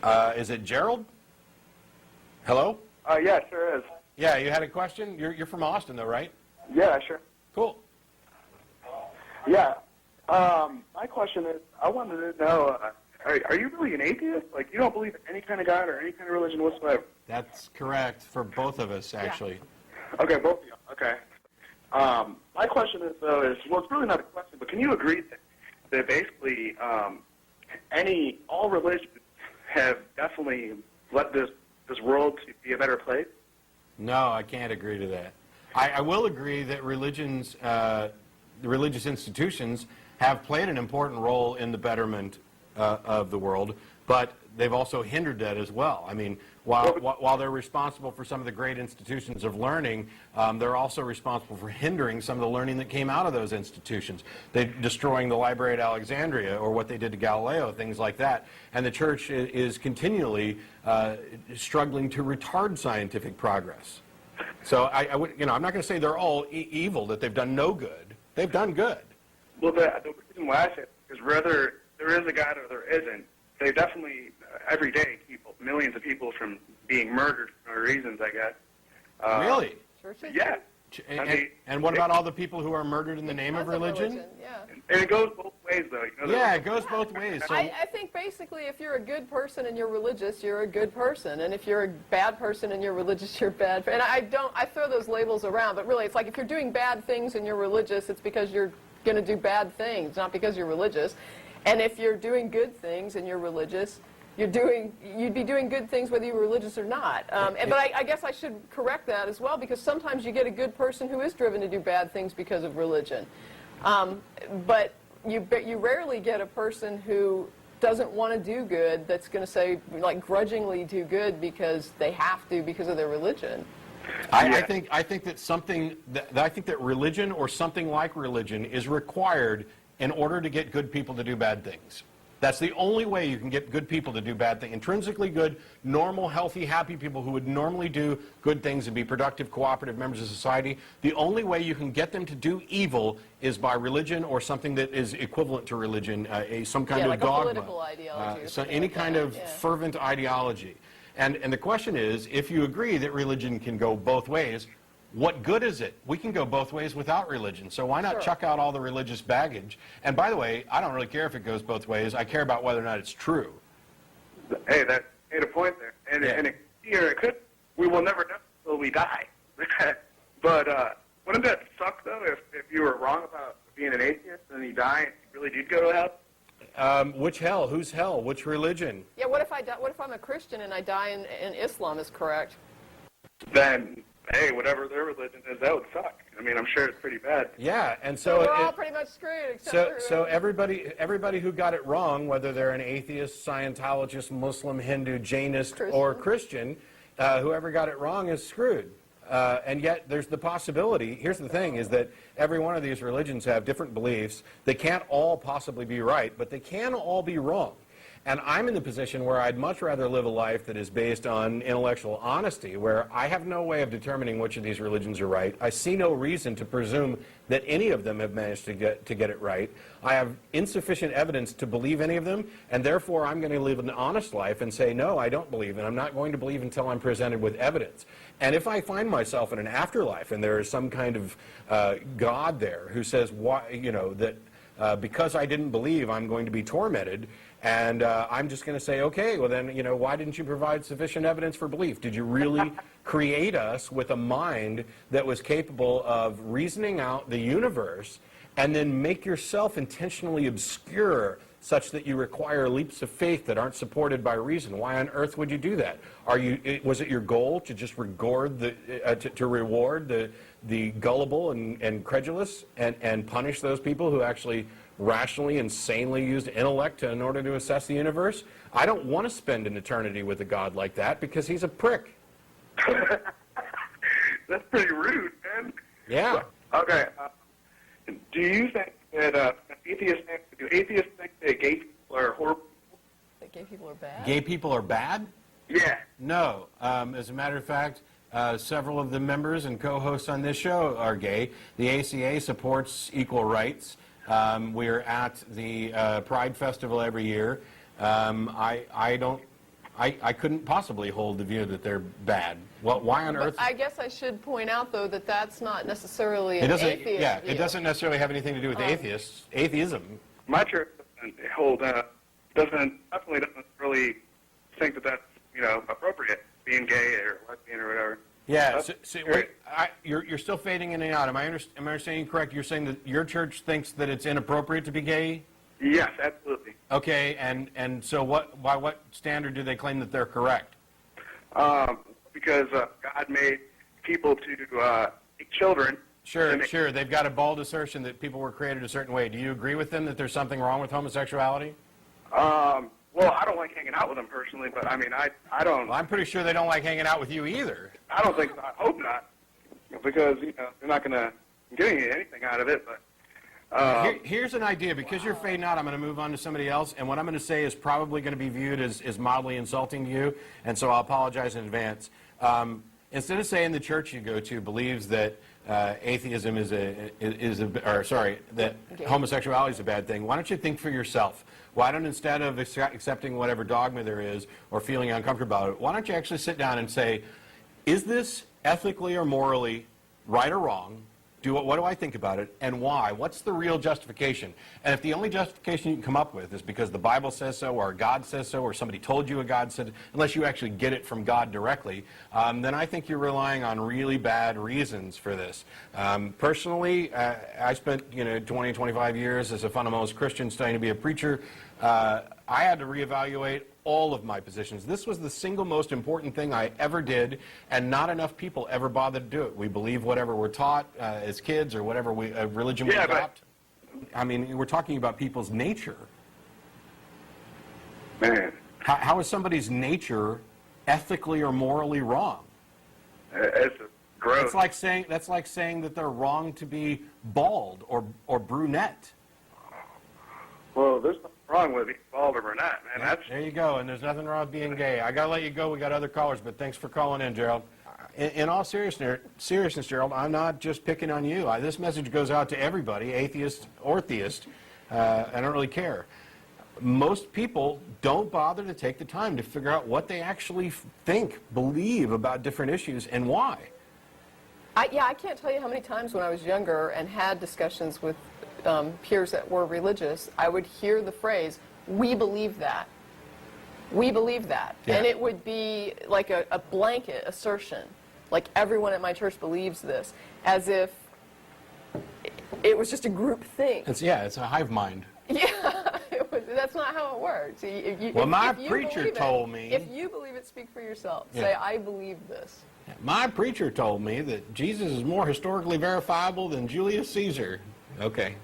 Is it Gerald? Hello? Yeah, it sure is. Yeah, you had a question? You're from Austin, though, right? Yeah, sure. Cool. Yeah. My question is, I wanted to know, are you really an atheist? Like, you don't believe in any kind of God or any kind of religion whatsoever? That's correct for both of us, actually. Yeah. Okay, both of you. Okay. My question is, though, well, it's really not a question, but can you agree that basically all religions have definitely led this world to be a better place? No, I can't agree to that. I will agree that the religious institutions have played an important role in the betterment of the world, but they've also hindered that as well. I mean, while they're responsible for some of the great institutions of learning, they're also responsible for hindering some of the learning that came out of those institutions. They're destroying the Library at Alexandria, or what they did to Galileo, things like that. And the church is continually struggling to retard scientific progress. So I'm not going to say they're all evil, that they've done no good. They've done good. Well, the reason why I say it is whether there is a God or there isn't, they definitely, every day, keep millions of people from being murdered for no reasons, I guess. Really? Yeah. And what about all the people who are murdered in the name of religion? Yeah. And it goes both ways, though. Yeah, it goes both ways. So I think basically if you're a good person and you're religious, you're a good person. And if you're a bad person and you're religious, you're bad. And I throw those labels around, but really it's like if you're doing bad things and you're religious, it's because you're going to do bad things, not because you're religious. And if you're doing good things and you're religious, you'd be doing good things whether you're religious or not. But I guess I should correct that as well, because sometimes you get a good person who is driven to do bad things because of religion. But you rarely get a person who doesn't want to do good that's going to say, like, grudgingly do good because they have to because of their religion. I think that religion or something like religion is required in order to get good people to do bad things. That's the only way you can get good people to do bad things. Intrinsically good, normal, healthy, happy people who would normally do good things and be productive, cooperative members of society. The only way you can get them to do evil is by religion or something that is equivalent to religion, some kind of like dogma. A political ideology. So any kind of fervent ideology. And the question is, if you agree that religion can go both ways, what good is it? We can go both ways without religion, so why not chuck out all the religious baggage? And by the way, I don't really care if it goes both ways. I care about whether or not it's true. Hey, that made a point there. And it could. We will never know until we die. But wouldn't that suck, though, if you were wrong about being an atheist and you die and you really did go to hell? Which hell? Whose hell? Which religion? Yeah, what if I'm a Christian and I die in Islam is correct? Then, hey, whatever their religion is, that would suck. I mean, I'm sure it's pretty bad. Yeah, and so we're all pretty much screwed. So everybody who got it wrong, whether they're an atheist, Scientologist, Muslim, Hindu, Jainist, or Christian, whoever got it wrong is screwed. And yet there's the possibility, here's the thing, is that every one of these religions have different beliefs. They can't all possibly be right, but they can all be wrong. And I'm in the position where I'd much rather live a life that is based on intellectual honesty, where I have no way of determining which of these religions are right. I see no reason to presume that any of them have managed to get it right. I have insufficient evidence to believe any of them, and therefore I'm going to live an honest life and say, no, I don't believe, and I'm not going to believe until I'm presented with evidence. And if I find myself in an afterlife and there is some kind of God there who says, that because I didn't believe, I'm going to be tormented, and I'm just going to say, okay, well then, why didn't you provide sufficient evidence for belief? Did you really create us with a mind that was capable of reasoning out the universe and then make yourself intentionally obscure such that you require leaps of faith that aren't supported by reason? Why on earth would you do that? Was it your goal to just reward the gullible and credulous and punish those people who actually rationally and sanely used intellect in order to assess the universe? I don't want to spend an eternity with a God like that because he's a prick. That's pretty rude, man. Yeah. Okay. Do you think that atheists think that gay people are horrible? That gay people are bad? Gay people are bad? Yeah. No. As a matter of fact, several of the members and co-hosts on this show are gay. The ACA supports equal rights. We're at the Pride Festival every year. I don't I couldn't possibly hold the view that they're bad. Well, why on earth? I guess I should point out, though, that that's not necessarily It an doesn't. atheist Yeah, view. it doesn't necessarily have anything to do with atheism. My church definitely doesn't really think that that's, you know, appropriate, being gay or lesbian or whatever. Yeah. That's So great. wait, you're still fading in and out. Am I understanding you correct? You're saying that your church thinks that it's inappropriate to be gay? Yes, absolutely. Okay, and so by what standard do they claim that they're correct? Because God made people to make children. Sure. They've got a bald assertion that people were created a certain way. Do you agree with them that there's something wrong with homosexuality? Well, I don't like hanging out with them personally, but I mean, I don't. Well, I'm pretty sure they don't like hanging out with you either. I don't think so. I hope not, because you know they're not going to get anything out of it. But Here's an idea. Because you're fading out, I'm going to move on to somebody else, and what I'm going to say is probably going to be viewed as mildly insulting to you, and so I'll apologize in advance. Instead of saying the church you go to believes that atheism that homosexuality is a bad thing, why don't you think for yourself? Why don't, instead of accepting whatever dogma there is or feeling uncomfortable about it, why don't you actually sit down and say, is this ethically or morally right or wrong? What do I think about it, and why? What's the real justification? And if the only justification you can come up with is because the Bible says so, or God says so, or somebody told you a God said, unless you actually get it from God directly, then I think you're relying on really bad reasons for this. Personally, I spent 20, 25 years as a fundamentalist Christian studying to be a preacher. I had to reevaluate all of my positions. This was the single most important thing I ever did, and not enough people ever bothered to do it. We believe whatever we're taught as kids, or whatever religion we adopt. I mean, we're talking about people's nature. man, How is somebody's nature ethically or morally wrong? it's gross. That's like saying that they're wrong to be bald or brunette. Well, there's nothing wrong with being bald or brunette, man. There you go, and there's nothing wrong with being gay. I gotta let you go. We got other callers, but thanks for calling in, Gerald. In all seriousness, Gerald, I'm not just picking on you. This message goes out to everybody, atheist or theist. I don't really care. Most people don't bother to take the time to figure out what they actually think, believe about different issues, and why. I can't tell you how many times when I was younger and had discussions with peers that were religious, I would hear the phrase, "We believe that. We believe that." Yeah. And it would be like a blanket assertion, like everyone at my church believes this, as if it was just a group thing. It's a hive mind. Yeah, that's not how it works. My preacher told me. If you believe it, speak for yourself. Yeah. Say, "I believe this." My preacher told me that Jesus is more historically verifiable than Julius Caesar. Okay.